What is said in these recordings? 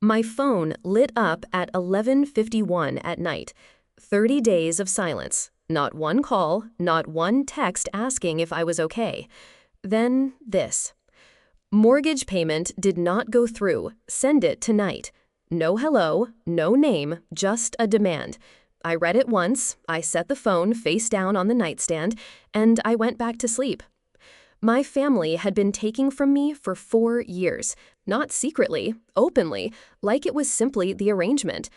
My phone lit up at 11:51 at night. 30 days of silence. Not one call, not one text asking if I was okay. Then this. Mortgage payment did not go through. Send it tonight. No hello, no name, just a demand. I read it once, I set the phone face down on the nightstand, and I went back to sleep. My family had been taking from me for 4 years, not secretly, openly, like it was simply the arrangement.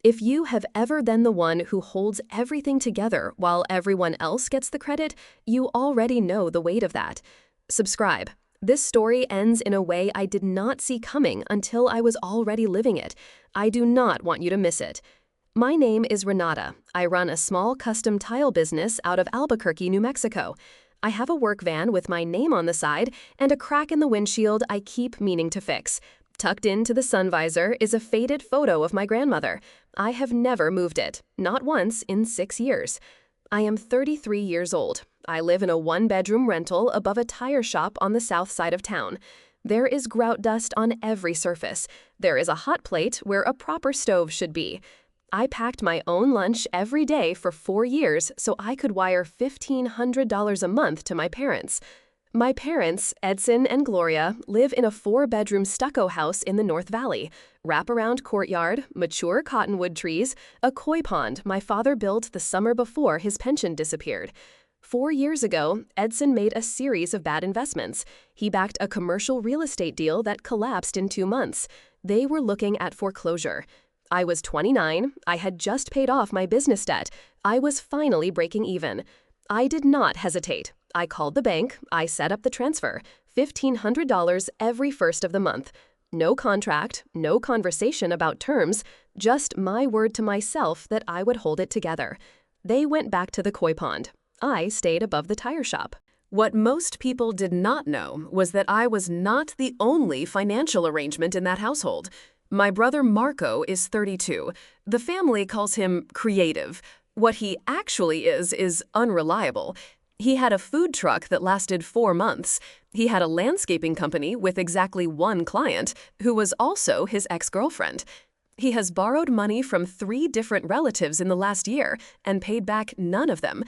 If you have ever been the one who holds everything together while everyone else gets the credit, you already know the weight of that. Subscribe. This story ends in a way I did not see coming until I was already living it. I do not want you to miss it. My name is Renata. I run a small custom tile business out of Albuquerque, New Mexico. I have a work van with my name on the side and a crack in the windshield I keep meaning to fix. Tucked into the sun visor is a faded photo of my grandmother. I have never moved it, not once in 6 years. I am 33 years old. I live in a one-bedroom rental above a tire shop on the south side of town. There is grout dust on every surface. There is a hot plate where a proper stove should be. I packed my own lunch every day for 4 years so I could wire $1,500 a month to my parents. My parents, Edson and Gloria, live in a 4-bedroom stucco house in the North Valley. Wraparound courtyard, mature cottonwood trees, a koi pond my father built the summer before his pension disappeared. 4 years ago, Edson made a series of bad investments. He backed a commercial real estate deal that collapsed in 2 months. They were looking at foreclosure. I was 29, I had just paid off my business debt. I was finally breaking even. I did not hesitate. I called the bank, I set up the transfer, $1,500 every first of the month. No contract, no conversation about terms, just my word to myself that I would hold it together. They went back to the koi pond. I stayed above the tire shop. What most people did not know was that I was not the only financial arrangement in that household. My brother Marco is 32. The family calls him creative. What he actually is unreliable. He had a food truck that lasted 4 months. He had a landscaping company with exactly one client, who was also his ex-girlfriend. He has borrowed money from 3 different relatives in the last year and paid back none of them.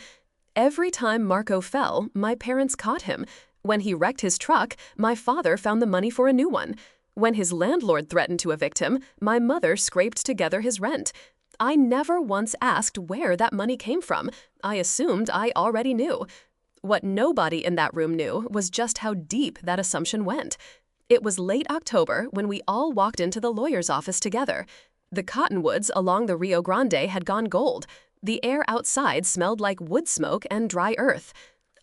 Every time Marco fell, my parents caught him. When he wrecked his truck, my father found the money for a new one. When his landlord threatened to evict him, my mother scraped together his rent. I never once asked where that money came from. I assumed I already knew. What nobody in that room knew was just how deep that assumption went. It was late October when we all walked into the lawyer's office together. The cottonwoods along the Rio Grande had gone gold. The air outside smelled like wood smoke and dry earth.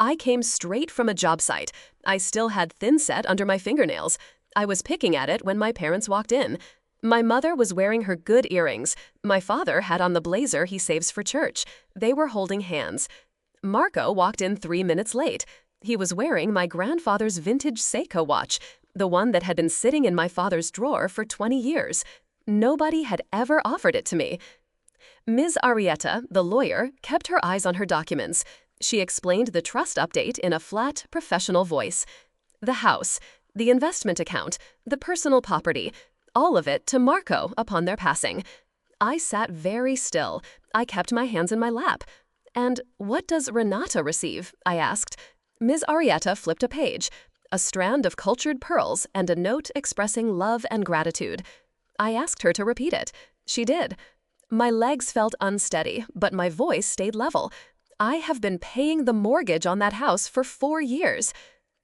I came straight from a job site. I still had thin set under my fingernails. I was picking at it when my parents walked in. My mother was wearing her good earrings. My father had on the blazer he saves for church. They were holding hands. Marco walked in 3 minutes late. He was wearing my grandfather's vintage Seiko watch, the one that had been sitting in my father's drawer for 20 years. Nobody had ever offered it to me. Ms. Arrieta, the lawyer, kept her eyes on her documents. She explained the trust update in a flat, professional voice. The house, the investment account, the personal property, all of it to Marco upon their passing. I sat very still. I kept my hands in my lap. And what does Renata receive? I asked. Ms. Arrieta flipped a page, a strand of cultured pearls and a note expressing love and gratitude. I asked her to repeat it. She did. My legs felt unsteady, but my voice stayed level. I have been paying the mortgage on that house for 4 years.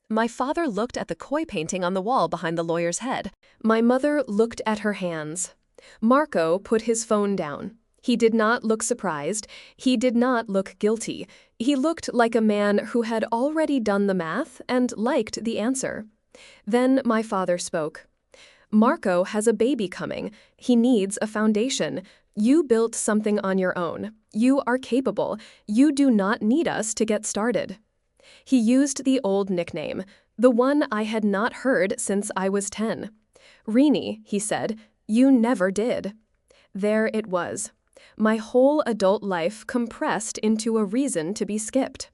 My father looked at the koi painting on the wall behind the lawyer's head. My mother looked at her hands. Marco put his phone down. He did not look surprised. He did not look guilty. He looked like a man who had already done the math and liked the answer. Then my father spoke. Marco has a baby coming. He needs a foundation. You built something on your own. You are capable. You do not need us to get started. He used the old nickname, the one I had not heard since I was 10. Rini, he said, you never did. There it was. My whole adult life compressed into a reason to be skipped.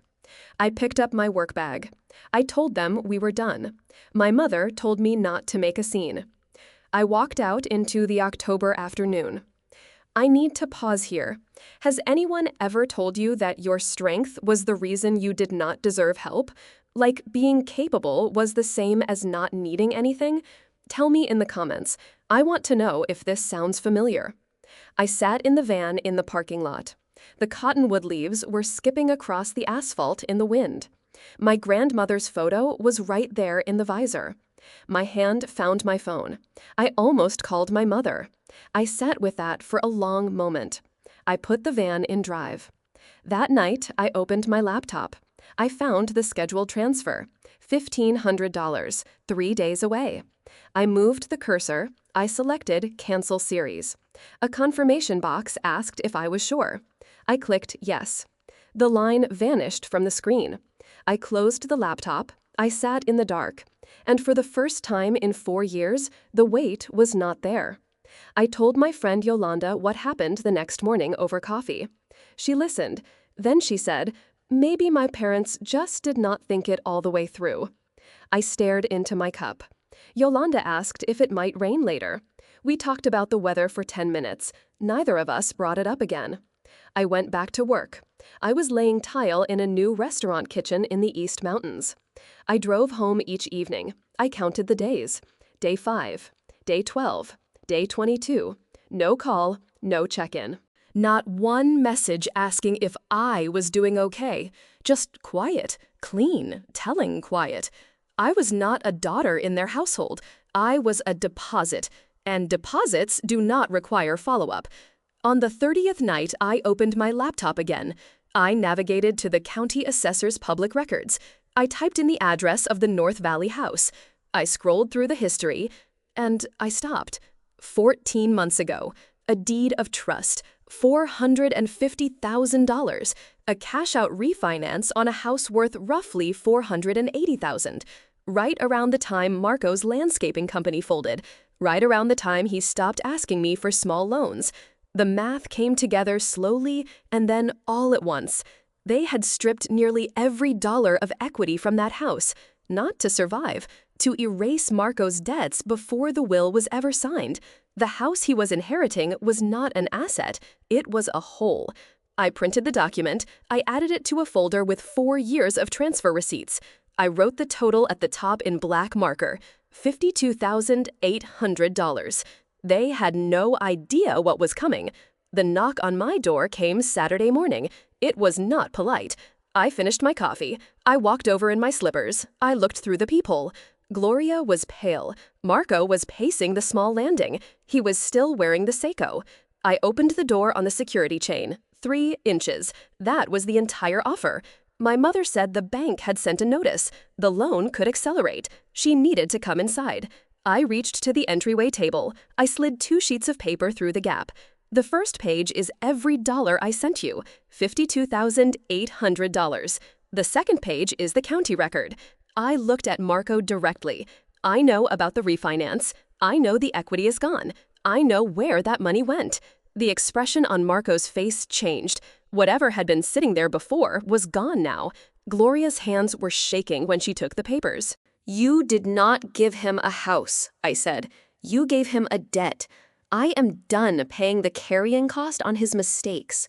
I picked up my work bag. I told them we were done. My mother told me not to make a scene. I walked out into the October afternoon. I need to pause here. Has anyone ever told you that your strength was the reason you did not deserve help? Like being capable was the same as not needing anything? Tell me in the comments. I want to know if this sounds familiar. I sat in the van in the parking lot. The cottonwood leaves were skipping across the asphalt in the wind. My grandmother's photo was right there in the visor. My hand found my phone. I almost called my mother. I sat with that for a long moment. I put the van in drive. That night, I opened my laptop. I found the scheduled transfer, $1,500, 3 days away. I moved the cursor. I selected Cancel Series. A confirmation box asked if I was sure. I clicked Yes. The line vanished from the screen. I closed the laptop. I sat in the dark. And for the first time in 4 years, the wait was not there. I told my friend Yolanda what happened the next morning over coffee. She listened. Then she said, "Maybe my parents just did not think it all the way through." I stared into my cup. Yolanda asked if it might rain later. We talked about the weather for 10 minutes. Neither of us brought it up again. I went back to work. I was laying tile in a new restaurant kitchen in the East Mountains. I drove home each evening. I counted the days. Day 5, day 12, day 22. No call, no check-in. Not one message asking if I was doing okay. Just quiet, clean, telling quiet. I was not a daughter in their household. I was a deposit, and deposits do not require follow-up. On the 30th night, I opened my laptop again. I navigated to the county assessor's public records. I typed in the address of the North Valley house. I scrolled through the history, and I stopped. 14 months ago, a deed of trust, $450,000, a cash-out refinance on a house worth roughly $480,000. Right around the time Marco's landscaping company folded, right around the time he stopped asking me for small loans. The math came together slowly and then all at once. They had stripped nearly every dollar of equity from that house, not to survive, to erase Marco's debts before the will was ever signed. The house he was inheriting was not an asset, it was a hole. I printed the document, I added it to a folder with 4 years of transfer receipts. I wrote the total at the top in black marker, $52,800. They had no idea what was coming. The knock on my door came Saturday morning. It was not polite. I finished my coffee. I walked over in my slippers. I looked through the peephole. Gloria was pale. Marco was pacing the small landing. He was still wearing the Seiko. I opened the door on the security chain. 3 inches. That was the entire offer. My mother said the bank had sent a notice. The loan could accelerate. She needed to come inside. I reached to the entryway table. I slid 2 sheets of paper through the gap. The first page is every dollar I sent you, $52,800. The second page is the county record. I looked at Marco directly. I know about the refinance. I know the equity is gone. I know where that money went. The expression on Marco's face changed. Whatever had been sitting there before was gone now. Gloria's hands were shaking when she took the papers. "You did not give him a house," I said. "You gave him a debt. I am done paying the carrying cost on his mistakes."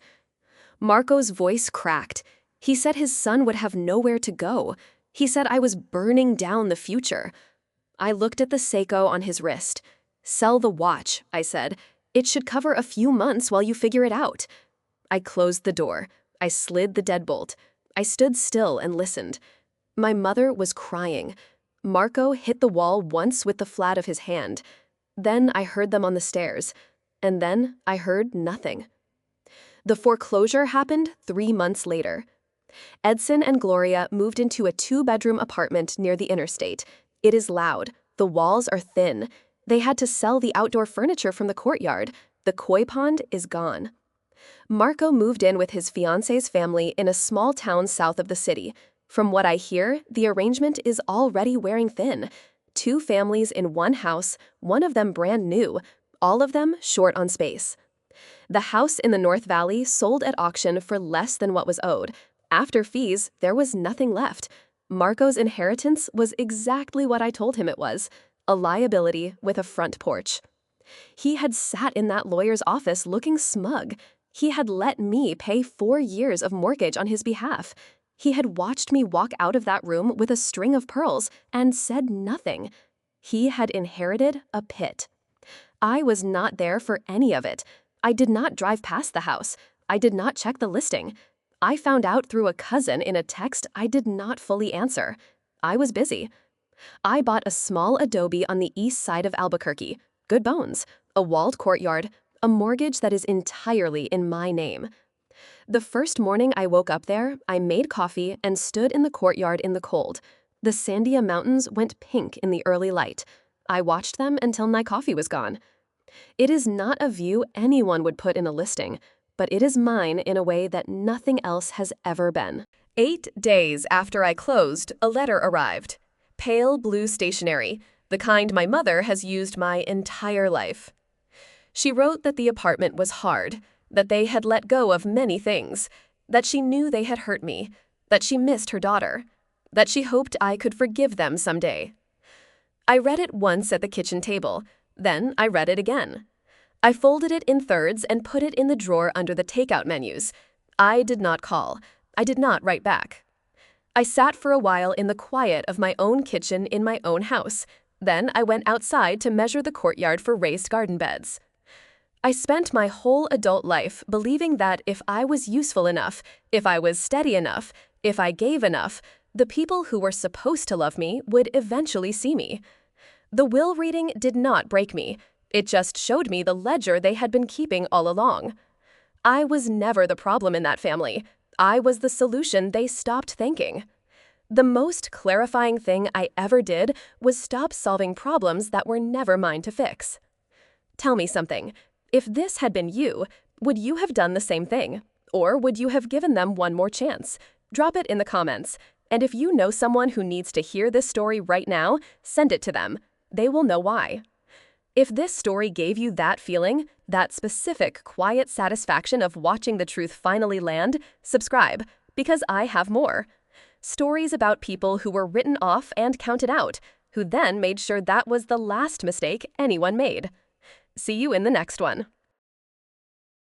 Marco's voice cracked. He said his son would have nowhere to go. He said I was burning down the future. I looked at the Seiko on his wrist. "Sell the watch," I said. "It should cover a few months while you figure it out." I closed the door. I slid the deadbolt. I stood still and listened. My mother was crying. Marco hit the wall once with the flat of his hand. Then I heard them on the stairs. And then I heard nothing. The foreclosure happened 3 months later. Edson and Gloria moved into a 2-bedroom apartment near the interstate. It is loud. The walls are thin. They had to sell the outdoor furniture from the courtyard. The koi pond is gone. Marco moved in with his fiance's family in a small town south of the city. From what I hear, the arrangement is already wearing thin. 2 families in one house, one of them brand new, all of them short on space. The house in the North Valley sold at auction for less than what was owed. After fees, there was nothing left. Marco's inheritance was exactly what I told him it was. A liability with a front porch. He had sat in that lawyer's office looking smug. He had let me pay 4 years of mortgage on his behalf. He had watched me walk out of that room with a string of pearls and said nothing. He had inherited a pit. I was not there for any of it. I did not drive past the house. I did not check the listing. I found out through a cousin in a text I did not fully answer. I was busy. I bought a small adobe on the east side of Albuquerque. Good bones. A walled courtyard. A mortgage that is entirely in my name. The first morning I woke up there, I made coffee and stood in the courtyard in the cold. The Sandia Mountains went pink in the early light. I watched them until my coffee was gone. It is not a view anyone would put in a listing, but it is mine in a way that nothing else has ever been. 8 days after I closed, a letter arrived. Pale blue stationery, the kind my mother has used my entire life. She wrote that the apartment was hard, that they had let go of many things, that she knew they had hurt me, that she missed her daughter, that she hoped I could forgive them someday. I read it once at the kitchen table, then I read it again. I folded it in thirds and put it in the drawer under the takeout menus. I did not call. I did not write back. I sat for a while in the quiet of my own kitchen in my own house. Then I went outside to measure the courtyard for raised garden beds. I spent my whole adult life believing that if I was useful enough, if I was steady enough, if I gave enough, the people who were supposed to love me would eventually see me. The will reading did not break me. It just showed me the ledger they had been keeping all along. I was never the problem in that family. I was the solution they stopped thanking. The most clarifying thing I ever did was stop solving problems that were never mine to fix. Tell me something. If this had been you, would you have done the same thing? Or would you have given them one more chance? Drop it in the comments. And if you know someone who needs to hear this story right now, send it to them. They will know why. If this story gave you that feeling, that specific quiet satisfaction of watching the truth finally land, subscribe, because I have more. Stories about people who were written off and counted out, who then made sure that was the last mistake anyone made. See you in the next one.